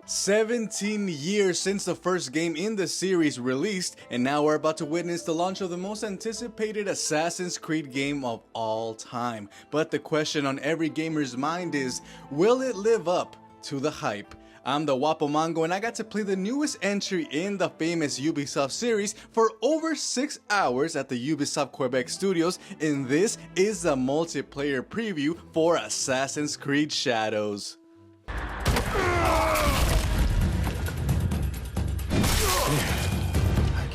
17 years since the first game in the series released, and now we're about to witness the launch of the most anticipated Assassin's Creed game of all time. But the question on every gamer's mind is, will it live up to the hype? I'm the Wapo Mango, and I got to play the newest entry in the famous Ubisoft series for over 6 hours at the Ubisoft Quebec studios, and this is the multiplayer preview for Assassin's Creed Shadows.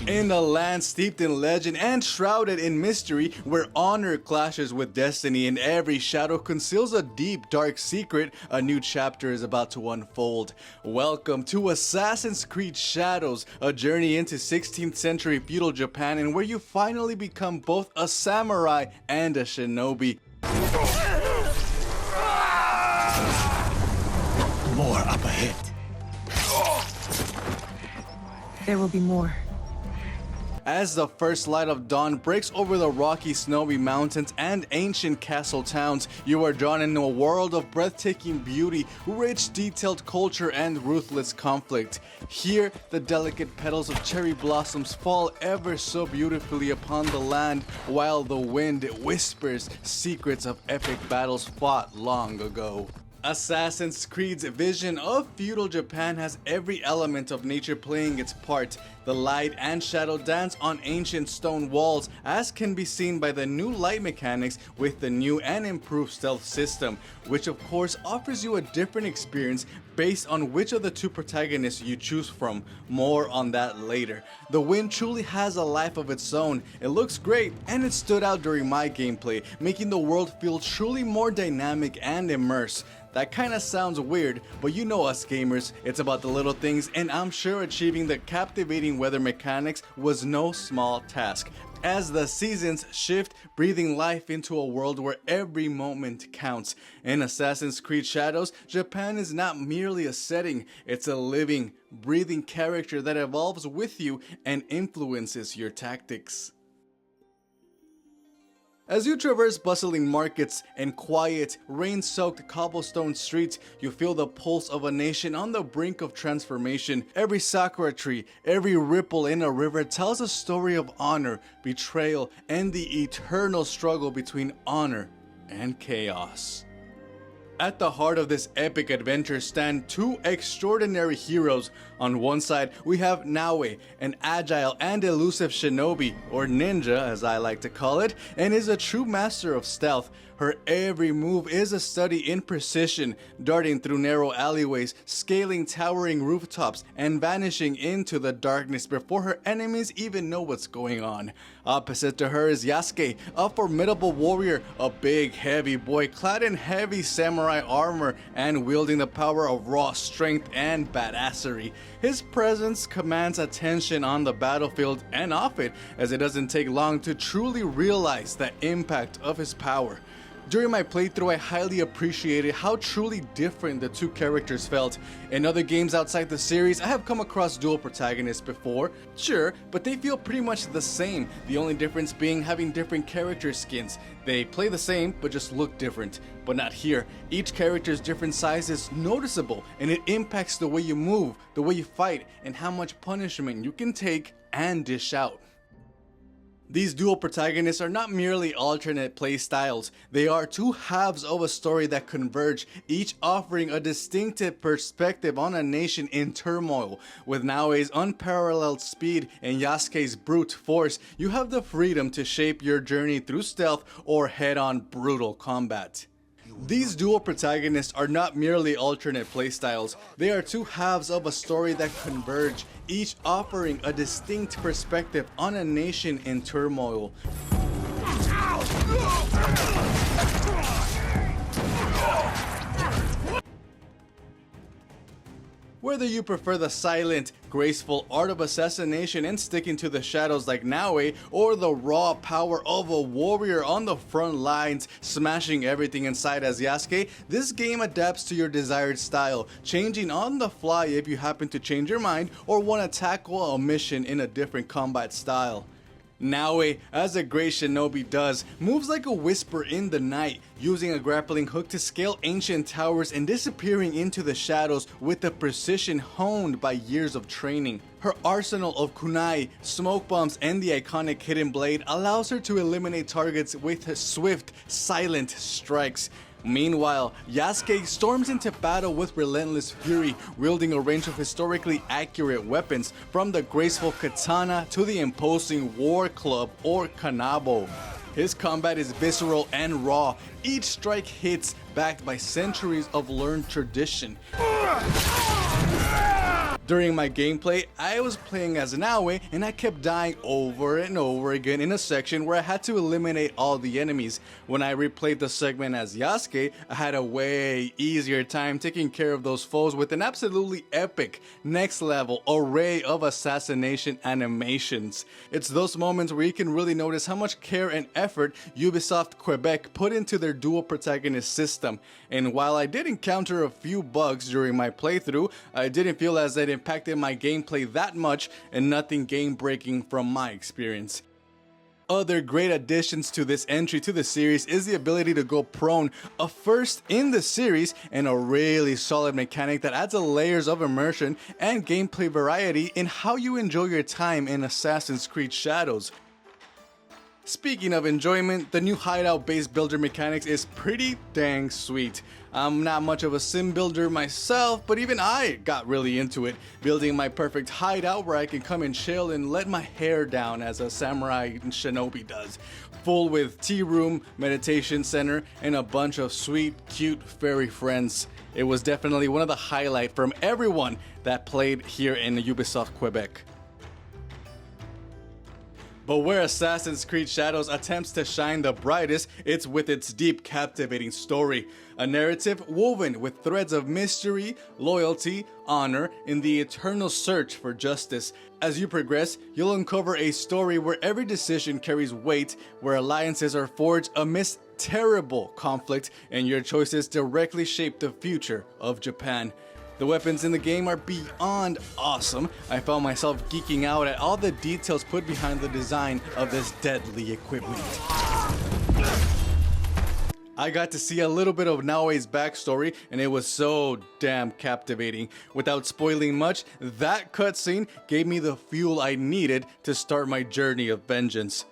In a land steeped in legend and shrouded in mystery, where honor clashes with destiny and every shadow conceals a deep dark secret, a new chapter is about to unfold. Welcome to Assassin's Creed Shadows, a journey into 16th century feudal Japan, and where you finally become both a samurai and a shinobi. More up ahead. There will be more. As the first light of dawn breaks over the rocky, snowy mountains and ancient castle towns, you are drawn into a world of breathtaking beauty, rich, detailed culture, and ruthless conflict. Here, the delicate petals of cherry blossoms fall ever so beautifully upon the land, while the wind whispers secrets of epic battles fought long ago. Assassin's Creed's vision of feudal Japan has every element of nature playing its part. The light and shadow dance on ancient stone walls, as can be seen by the new light mechanics with the new and improved stealth system, which of course offers you a different experience based on which of the two protagonists you choose from. More on that later. The wind truly has a life of its own. It looks great, and it stood out during my gameplay, making the world feel truly more dynamic and immersed. That kinda sounds weird, but you know us gamers, it's about the little things, and I'm sure achieving the captivating weather mechanics was no small task. As the seasons shift, breathing life into a world where every moment counts. In Assassin's Creed Shadows, Japan is not merely a setting, it's a living, breathing character that evolves with you and influences your tactics. As you traverse bustling markets and quiet, rain-soaked cobblestone streets, you feel the pulse of a nation on the brink of transformation. Every sakura tree, every ripple in a river tells a story of honor, betrayal, and the eternal struggle between honor and chaos. At the heart of this epic adventure stand two extraordinary heroes. On one side, we have Naoe, an agile and elusive shinobi, or ninja as I like to call it, and is a true master of stealth. Her every move is a study in precision, darting through narrow alleyways, scaling towering rooftops, and vanishing into the darkness before her enemies even know what's going on. Opposite to her is Yasuke, a formidable warrior, a big heavy boy clad in heavy samurai armor and wielding the power of raw strength and badassery. His presence commands attention on the battlefield and off it, as it doesn't take long to truly realize the impact of his power. During my playthrough, I highly appreciated how truly different the two characters felt. In other games outside the series, I have come across dual protagonists before, sure, but they feel pretty much the same, the only difference being having different character skins. They play the same, but just look different. But not here. Each character's different size is noticeable, and it impacts the way you move, the way you fight, and how much punishment you can take and dish out. These dual protagonists are not merely alternate play styles, they are two halves of a story that converge, each offering a distinctive perspective on a nation in turmoil. With Naoe's unparalleled speed and Yasuke's brute force, you have the freedom to shape your journey through stealth or head-on brutal combat. These dual protagonists are not merely alternate playstyles, they are two halves of a story that converge, each offering a distinct perspective on a nation in turmoil. Whether you prefer the silent, graceful art of assassination and sticking to the shadows like Naoe, or the raw power of a warrior on the front lines, smashing everything in sight as Yasuke, this game adapts to your desired style, changing on the fly if you happen to change your mind or want to tackle a mission in a different combat style. Naoe, as a great shinobi does, moves like a whisper in the night, using a grappling hook to scale ancient towers and disappearing into the shadows with a precision honed by years of training. Her arsenal of kunai, smoke bombs, and the iconic hidden blade allows her to eliminate targets with swift, silent strikes. Meanwhile, Yasuke storms into battle with relentless fury, wielding a range of historically accurate weapons, from the graceful katana to the imposing war club or kanabo. His combat is visceral and raw, each strike hits backed by centuries of learned tradition. During my gameplay, I was playing as Naoe and I kept dying over and over again in a section where I had to eliminate all the enemies. When I replayed the segment as Yasuke, I had a way easier time taking care of those foes with an absolutely epic, next level array of assassination animations. It's those moments where you can really notice how much care and effort Ubisoft Quebec put into their dual protagonist system. And while I did encounter a few bugs during my playthrough, I didn't feel as it impacted my gameplay that much, and nothing game breaking from my experience. Other great additions to this entry to the series is the ability to go prone, a first in the series and a really solid mechanic that adds layers of immersion and gameplay variety in how you enjoy your time in Assassin's Creed Shadows. Speaking of enjoyment, the new hideout based builder mechanics is pretty dang sweet. I'm not much of a sim builder myself, but even I got really into it, building my perfect hideout where I can come and chill and let my hair down as a samurai shinobi does, full with tea room, meditation center, and a bunch of sweet, cute furry friends. It was definitely one of the highlights from everyone that played here in Ubisoft Quebec. But where Assassin's Creed Shadows attempts to shine the brightest, it's with its deep, captivating story. A narrative woven with threads of mystery, loyalty, honor, and the eternal search for justice. As you progress, you'll uncover a story where every decision carries weight, where alliances are forged amidst terrible conflict, and your choices directly shape the future of Japan. The weapons in the game are beyond awesome. I found myself geeking out at all the details put behind the design of this deadly equipment. I got to see a little bit of Naoe's backstory, and it was so damn captivating. Without spoiling much, that cutscene gave me the fuel I needed to start my journey of vengeance.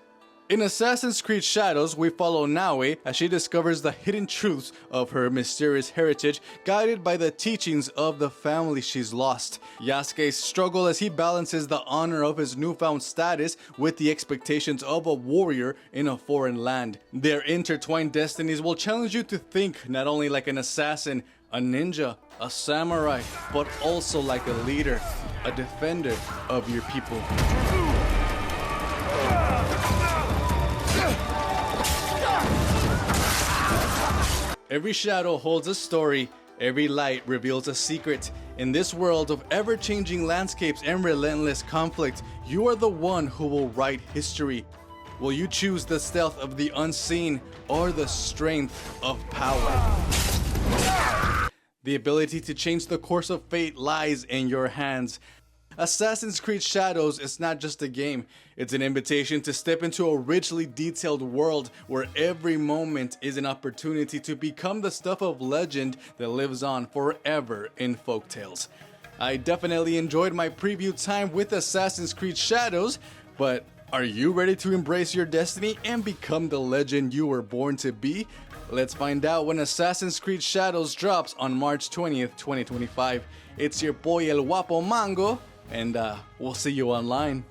In Assassin's Creed Shadows, we follow Naoe as she discovers the hidden truths of her mysterious heritage, guided by the teachings of the family she's lost. Yasuke's struggle as he balances the honor of his newfound status with the expectations of a warrior in a foreign land. Their intertwined destinies will challenge you to think not only like an assassin, a ninja, a samurai, but also like a leader, a defender of your people. Every shadow holds a story, every light reveals a secret. In this world of ever-changing landscapes and relentless conflict, you are the one who will write history. Will you choose the stealth of the unseen or the strength of power? The ability to change the course of fate lies in your hands. Assassin's Creed Shadows is not just a game, it's an invitation to step into a richly detailed world where every moment is an opportunity to become the stuff of legend that lives on forever in folktales. I definitely enjoyed my preview time with Assassin's Creed Shadows, but are you ready to embrace your destiny and become the legend you were born to be? Let's find out when Assassin's Creed Shadows drops on March 20th, 2025. It's your boy El Guapo Mango, and we'll see you online.